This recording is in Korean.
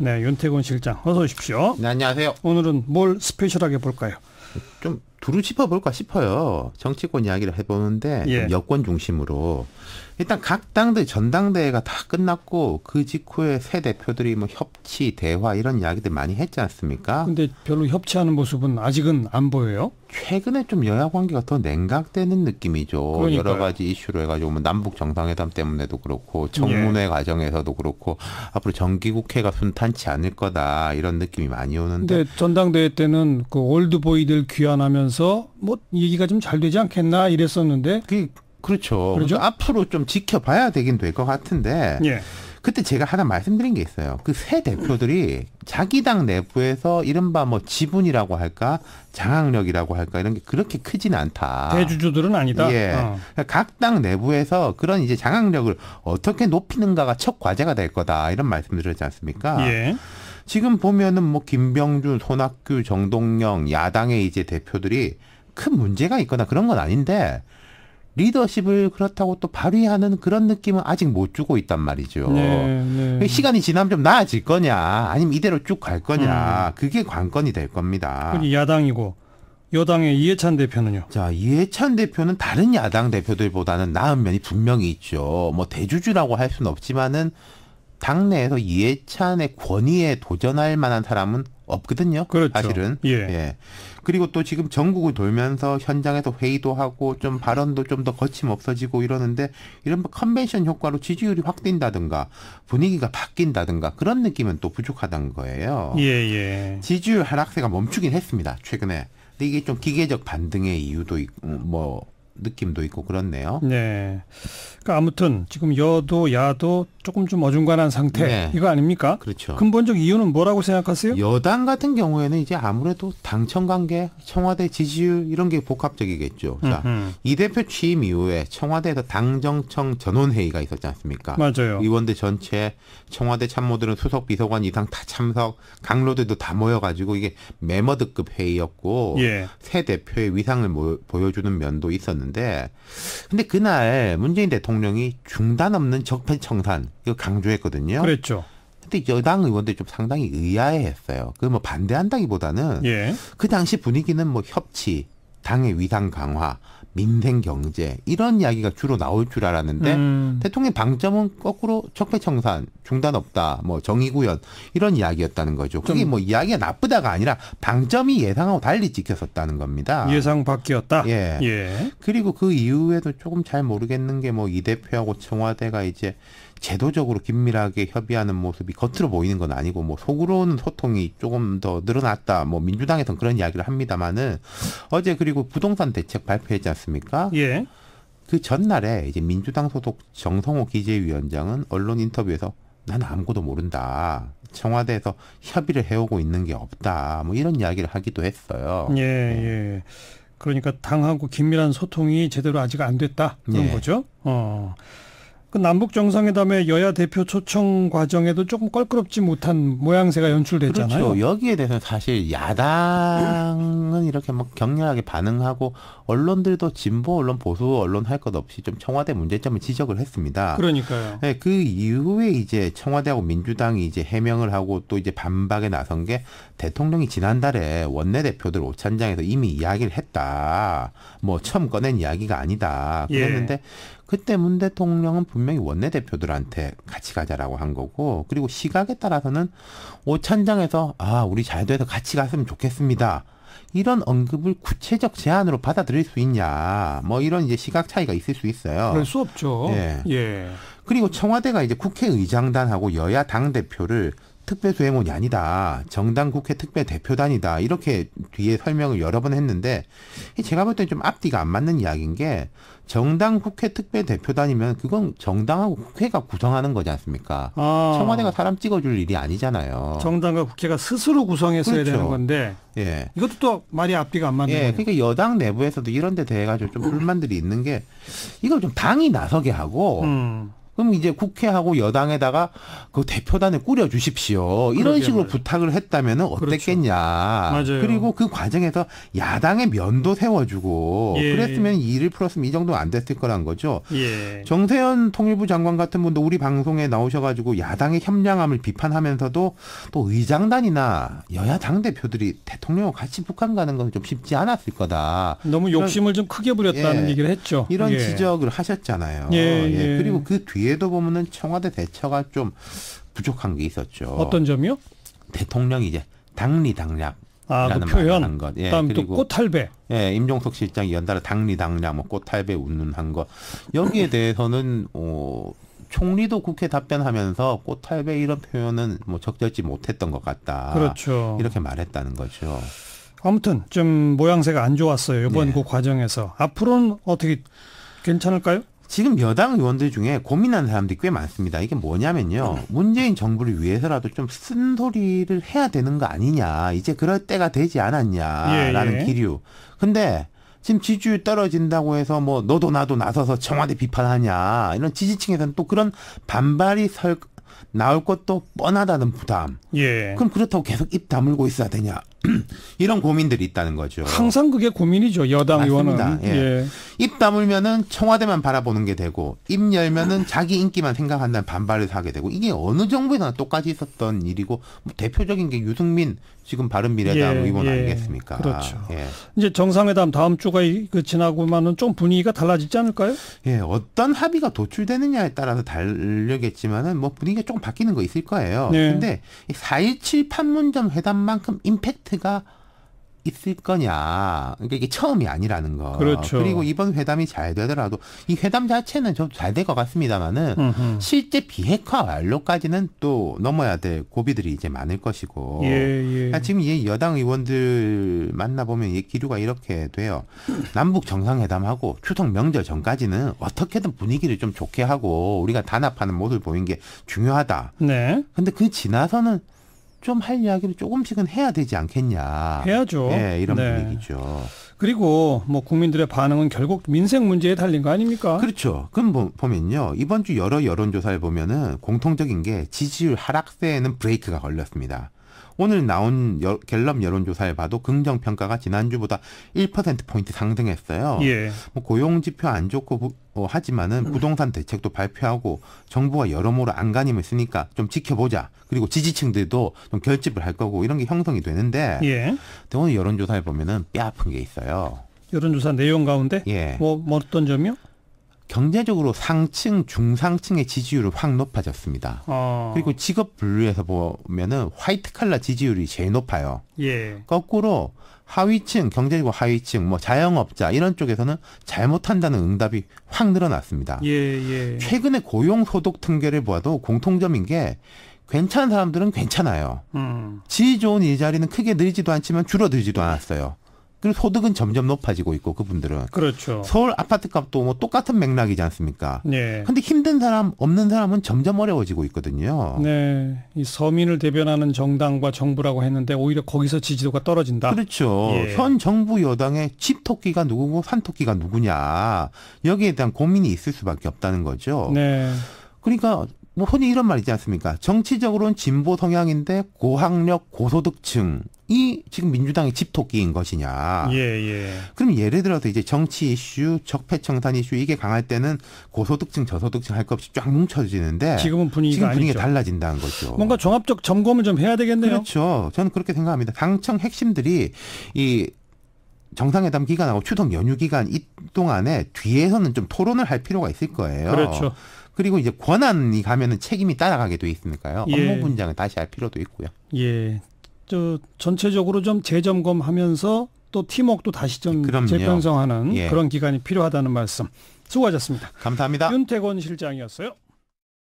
네, 윤태곤 실장 어서 오십시오. 네, 안녕하세요. 오늘은 뭘 스페셜하게 볼까요? 좀 두루 짚어볼까 싶어요. 정치권 이야기를 해보는데 좀 여권 중심으로. 일단 각 당들 전당대회가 다 끝났고 그 직후에 새 대표들이 뭐 협치, 대화 이런 이야기들 많이 했지 않습니까? 근데 별로 협치하는 모습은 아직은 안 보여요? 최근에 좀 여야 관계가 더 냉각되는 느낌이죠. 그러니까요. 여러 가지 이슈로 해가지고 뭐 남북 정상회담 때문에도 그렇고 청문회 과정에서도 그렇고 앞으로 정기국회가 순탄치 않을 거다 이런 느낌이 많이 오는데. 근데 전당대회 때는 그 올드보이들 귀환하면서 뭐 얘기가 좀 잘 되지 않겠나 이랬었는데. 그렇죠. 그렇죠? 그러니까 앞으로 좀 지켜봐야 되긴 될 것 같은데. 그때 제가 하나 말씀드린 게 있어요. 그 새 대표들이 자기 당 내부에서 이른바 뭐 지분이라고 할까, 장악력이라고 할까 이런 게 그렇게 크지는 않다. 대주주들은 아니다. 예. 그러니까 각 당 내부에서 그런 이제 장악력을 어떻게 높이는가가 첫 과제가 될 거다 이런 말씀드렸지 않습니까? 지금 보면은 뭐 김병준, 손학규, 정동영 야당의 이제 대표들이 큰 문제가 있거나 그런 건 아닌데. 리더십을 그렇다고 또 발휘하는 그런 느낌은 아직 못 주고 있단 말이죠. 시간이 지나면 좀 나아질 거냐 아니면 이대로 쭉 갈 거냐 그게 관건이 될 겁니다. 야당이고 여당의 이해찬 대표는요? 자, 이해찬 대표는 다른 야당 대표들보다는 나은 면이 분명히 있죠. 뭐 대주주라고 할 수는 없지만은 당내에서 이해찬의 권위에 도전할 만한 사람은 없거든요. 그렇죠. 사실은. 예. 그리고 또 지금 전국을 돌면서 현장에서 회의도 하고 좀 발언도 좀 더 거침없어지고 이러는데 이런 컨벤션 효과로 지지율이 확 뛴다든가 분위기가 바뀐다든가 그런 느낌은 또 부족하다는 거예요. 지지율 하락세가 멈추긴 했습니다. 최근에. 근데 이게 좀 기계적 반등의 이유도 있고 뭐 느낌도 있고 그렇네요. 네. 그러니까 아무튼 지금 여도 야도 조금 좀 어중간한 상태 이거 아닙니까? 그렇죠. 근본적 이유는 뭐라고 생각하세요? 여당 같은 경우에는 이제 아무래도 당청 관계, 청와대 지지율 이런 게 복합적이겠죠. 자, 이 대표 취임 이후에 청와대에서 당정청 전원회의가 있었지 않습니까? 맞아요. 의원들 전체, 청와대 참모들은 수석 비서관 이상 다 참석, 강로들도 다 모여가지고 이게 메머드급 회의였고 새 대표의 위상을 보여주는 면도 있었는데 근데 그날 문재인 대통령이 중단 없는 적폐청산 이거 강조했거든요. 그랬죠. 근데 여당 의원들이 좀 상당히 의아해했어요. 그 뭐 반대한다기보다는 그 당시 분위기는 뭐 협치, 당의 위상 강화, 민생 경제 이런 이야기가 주로 나올 줄 알았는데 대통령 방점은 거꾸로 적폐청산, 중단 없다, 뭐 정의구현 이런 이야기였다는 거죠. 그게 뭐 이야기가 나쁘다가 아니라 방점이 예상하고 달리 찍혔었다는 겁니다. 예상 밖이었다. 그리고 그 이후에도 조금 잘 모르겠는 게 뭐 이 대표하고 청와대가 이제 제도적으로 긴밀하게 협의하는 모습이 겉으로 보이는 건 아니고 뭐 속으로는 소통이 조금 더 늘어났다. 뭐 민주당에서는 그런 이야기를 합니다만은 어제 그리고 부동산 대책 발표했지 않습니까? 그 전날에 이제 민주당 소속 정성호 기재위원장은 언론 인터뷰에서 나는 아무것도 모른다. 청와대에서 협의를 해오고 있는 게 없다. 뭐 이런 이야기를 하기도 했어요. 그러니까 당하고 긴밀한 소통이 제대로 아직 안 됐다. 그런 거죠. 그 남북 정상회담의 여야 대표 초청 과정에도 조금 껄끄럽지 못한 모양새가 연출됐잖아요. 그렇죠. 여기에 대해서는 사실 야당은 이렇게 막 격렬하게 반응하고 언론들도 진보 언론, 보수 언론 할 것 없이 좀 청와대 문제점을 지적을 했습니다. 그러니까요. 그 이후에 이제 청와대하고 민주당이 이제 해명을 하고 또 이제 반박에 나선 게 대통령이 지난달에 원내대표들 오찬장에서 이미 이야기를 했다. 뭐 처음 꺼낸 이야기가 아니다. 그랬는데 그때 문 대통령은 분명히 원내대표들한테 같이 가자라고 한 거고 그리고 시각에 따라서는 오찬장에서 우리 잘 돼서 같이 갔으면 좋겠습니다. 이런 언급을 구체적 제안으로 받아들일 수 있냐. 뭐 이런 이제 시각 차이가 있을 수 있어요. 그럴 수 없죠. 그리고 청와대가 이제 국회의장단하고 여야 당대표를 특별수행원이 아니다. 정당 국회 특별대표단이다. 이렇게 뒤에 설명을 여러 번 했는데 제가 볼 때는 좀 앞뒤가 안 맞는 이야기인 게 정당 국회 특별대표단이면 그건 정당하고 국회가 구성하는 거지 않습니까? 청와대가 사람 찍어줄 일이 아니잖아요. 정당과 국회가 스스로 구성했어야 되는 건데 이것도 또 말이 앞뒤가 안 맞는 거예요. 그러니까 여당 내부에서도 이런 데 대해 가지고 좀 불만들이 있는 게 이걸 좀 당이 나서게 하고 그럼 이제 국회하고 여당에다가 그 대표단을 꾸려 주십시오. 이런 그러게 식으로 말이에요. 부탁을 했다면 어땠겠냐. 맞아요. 그리고 그 과정에서 야당의 면도 세워주고 예. 그랬으면 일을 풀었으면 이 정도는 안 됐을 거란 거죠. 예. 정세현 통일부 장관 같은 분도 우리 방송에 나오셔가지고 야당의 협량함을 비판하면서도 또 의장단이나 여야 당대표들이 대통령과 같이 북한 가는 건 좀 쉽지 않았을 거다. 너무 욕심을 좀 크게 부렸다는 얘기를 했죠. 이런 예. 지적을 하셨잖아요. 예. 그리고 그 뒤에도 보면은 청와대 대처가 좀 부족한 게 있었죠. 어떤 점이요? 대통령이 이제 당리당략 그 표현. 한 것. 그다음 또 그리고 꽃할배. 임종석 실장이 연달아 당리당략, 뭐 꽃할배 웃는 한 거. 여기에 대해서는 총리도 국회 답변하면서 꽃할배 이런 표현은 뭐 적절치 못했던 것 같다. 그렇죠. 이렇게 말했다는 거죠. 아무튼 좀 모양새가 안 좋았어요. 이번 네. 그 과정에서. 앞으로는 어떻게 괜찮을까요? 지금 여당 의원들 중에 고민하는 사람들이 꽤 많습니다. 이게 뭐냐면요. 문재인 정부를 위해서라도 좀 쓴소리를 해야 되는 거 아니냐. 이제 그럴 때가 되지 않았냐라는 예. 기류. 근데 지금 지지율 떨어진다고 해서 뭐 너도 나도 나서서 청와대 비판하냐. 이런 지지층에서는 또 그런 반발이 나올 것도 뻔하다는 부담. 예. 그럼 그렇다고 계속 입 다물고 있어야 되냐. 이런 고민들이 있다는 거죠. 항상 그게 고민이죠. 여당 맞습니다. 의원은. 예. 입 다물면은 청와대만 바라보는 게 되고 입 열면은 자기 인기만 생각한다는 반발을 사게 되고 이게 어느 정부에서나 똑같이 있었던 일이고 뭐 대표적인 게 유승민 지금 바른미래당 의원 아니겠습니까? 그렇죠. 예. 이제 정상회담 다음 주가 지나고만은 좀 분위기가 달라지지 않을까요? 예, 어떤 합의가 도출되느냐에 따라서 다르겠지만은 뭐 분위기가 조금 바뀌는 거 있을 거예요. 네. 근데 4.17 판문점 회담만큼 임팩트가 있을 거냐. 그러니까 이게 처음이 아니라는 거. 그렇죠. 그리고 이번 회담이 잘 되더라도 이 회담 자체는 좀 잘 될 것 같습니다만은 실제 비핵화 완료까지는 또 넘어야 될 고비들이 이제 많을 것이고. 지금 이 여당 의원들 만나보면 이 기류가 이렇게 돼요. 남북 정상회담하고 추석 명절 전까지는 어떻게든 분위기를 좀 좋게 하고 우리가 단합하는 모습을 보이는 게 중요하다. 네. 근데 그 지나서는 좀 할 이야기를 조금씩은 해야 되지 않겠냐. 해야죠. 이런 네. 분위기죠. 그리고 뭐 국민들의 반응은 결국 민생 문제에 달린 거 아닙니까? 그렇죠. 그럼 보면요. 이번 주 여러 여론조사를 보면은 공통적인 게 지지율 하락세에는 브레이크가 걸렸습니다. 오늘 나온 갤럽 여론조사를 봐도 긍정평가가 지난주보다 1%포인트 상승했어요. 예. 뭐 고용지표 안 좋고 하지만은 부동산 대책도 발표하고 정부가 여러모로 안간힘을 쓰니까 좀 지켜보자. 그리고 지지층들도 좀 결집을 할 거고 이런 게 형성이 되는데 예. 오늘 여론조사를 보면은 뼈 아픈 게 있어요. 여론조사 내용 가운데 예. 뭐 어떤 점이요? 경제적으로 상층, 중상층의 지지율은 확 높아졌습니다. 그리고 직업 분류에서 보면은 화이트 칼라 지지율이 제일 높아요. 예. 거꾸로 하위층, 경제적으로 하위층, 뭐 자영업자 이런 쪽에서는 잘못한다는 응답이 확 늘어났습니다. 예. 최근에 고용소득 통계를 보아도 공통점인 게 괜찮은 사람들은 괜찮아요. 질 좋은 일자리는 크게 늘지도 않지만 줄어들지도 않았어요. 그리고 소득은 점점 높아지고 있고 그분들은. 그렇죠. 서울 아파트 값도 뭐 똑같은 맥락이지 않습니까? 네. 근데 힘든 사람, 없는 사람은 점점 어려워지고 있거든요. 네. 이 서민을 대변하는 정당과 정부라고 했는데 오히려 거기서 지지도가 떨어진다. 그렇죠. 예. 현 정부 여당의 집토끼가 누구고 산토끼가 누구냐. 여기에 대한 고민이 있을 수밖에 없다는 거죠. 네. 그러니까 뭐 흔히 이런 말 있지 않습니까? 정치적으로는 진보 성향인데 고학력, 고소득층이 지금 민주당의 집토끼인 것이냐. 예. 그럼 예를 들어서 이제 정치 이슈, 적폐청산 이슈 이게 강할 때는 고소득층, 저소득층 할 것 없이 쫙 뭉쳐지는데 지금은 분위기가 아니죠. 달라진다는 거죠. 뭔가 종합적 점검을 좀 해야 되겠네요. 그렇죠. 저는 그렇게 생각합니다. 당청 핵심들이 이 정상회담 기간하고 추석 연휴 기간 이 동안에 뒤에서는 좀 토론을 할 필요가 있을 거예요. 그렇죠. 그리고 이제 권한이 가면은 책임이 따라가게 돼 있으니까요. 예. 업무 분장을 다시 할 필요도 있고요. 예. 전체적으로 좀 재점검하면서 또 팀워크도 다시 좀 그럼요. 재편성하는 예. 그런 기간이 필요하다는 말씀. 수고하셨습니다. 감사합니다. 윤태권 실장이었어요.